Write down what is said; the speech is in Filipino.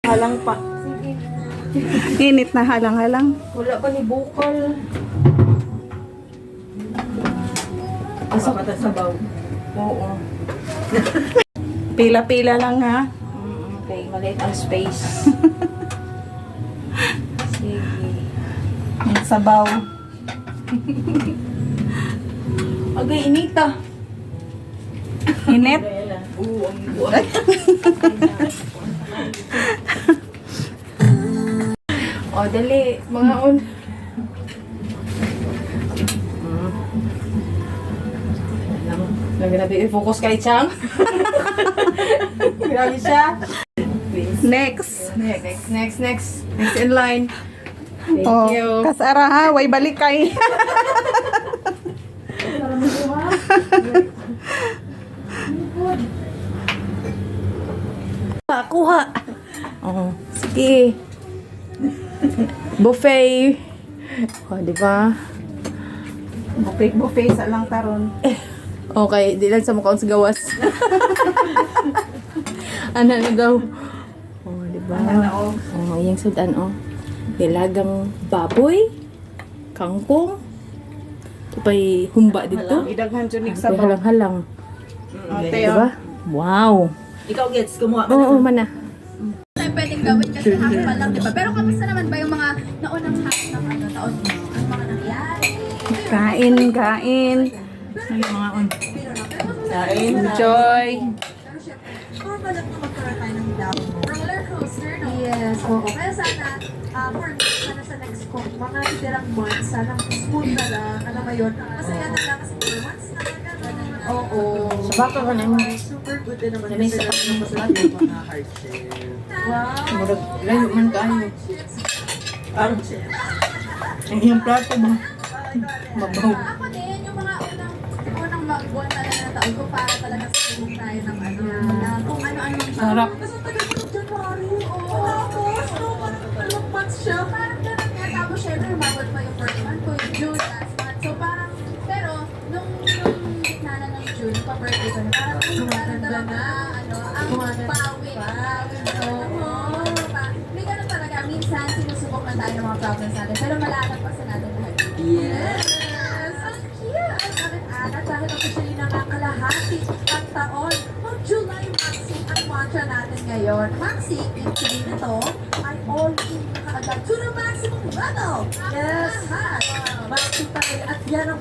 Halang pa. Init na halang-halang. Wala pa ni bukal. Asa ka sabaw? Oo. Pila-pila lang ha. Okay, maliit ang space. Sige. Yung sabaw. Agay, inita. Init. Oo, ang buwan. O, dali. Mga on. Grabe, i-focus kay Chang. Grabe siya. Next. Next in line. Thank you. Kasara ha. Way balik kay. Kuha. Oh, sige. Buffet. Oh, di ba? Buffet sa lang taron. Okay, di lang sa mukhaong sa gawas. Ano na daw? Oh, di ba? Oh, yung sudan oh. Ilagang baboy, kangkong. Ito pa'y humba dito. Idaghan dyan Ito sabaw. halang-halang. Ate, Di ba? Wow. Ikaw gets, kumuha ka Oo, mana. Ay, pwedeng gawin kasi hack pa lang, di ba? Pero kamusta naman ba yung mga naunang hack ng taon mo? Ang mga nangyari? Kain. Ano mga on? Kain na. Enjoy. Pero syempre, normal lang na magkaroon tayo ng roller coaster, no? Yes, oo. Kaya sana, for me, sana sa next mga itirang months, sana smooth na lang, alam mo yun, masaya na lang kasi 4 months na, gano'n. Oo. Baka ka na mo. Super good din naman. May sarap ng masarap. Mga hard shell. Wow. Murag, layo man kayo. Hard shell. Ang iyong plato ba? Mabaw. Ako din, yung mga unang buwan talaga na taon ko para talaga sa tayo ng ano, na kung ano-ano ang Sarap. Kasi tagal ng January, tapos, no, parang 2 months siya. Parang ganun nga, tapos syempre, umabot pa yung first month ko, yung June, last month. So parang, pero, nung gitna na ng June, pa-birthday ko na, parang talaga, ang pawi. Oo, may ganun talaga. Minsan, sinusubok na tayo ng mga problems natin, pero malalagpasan natin lahat. Yes. Ang cute! Ang amin-anak dahil officially nakakalahati ang taon ng July Maxi ang mantra natin ngayon. Maxi, yung tingin nito ay all-in na kaagad to the maximum level! Yes! Maxi tayo at yan ang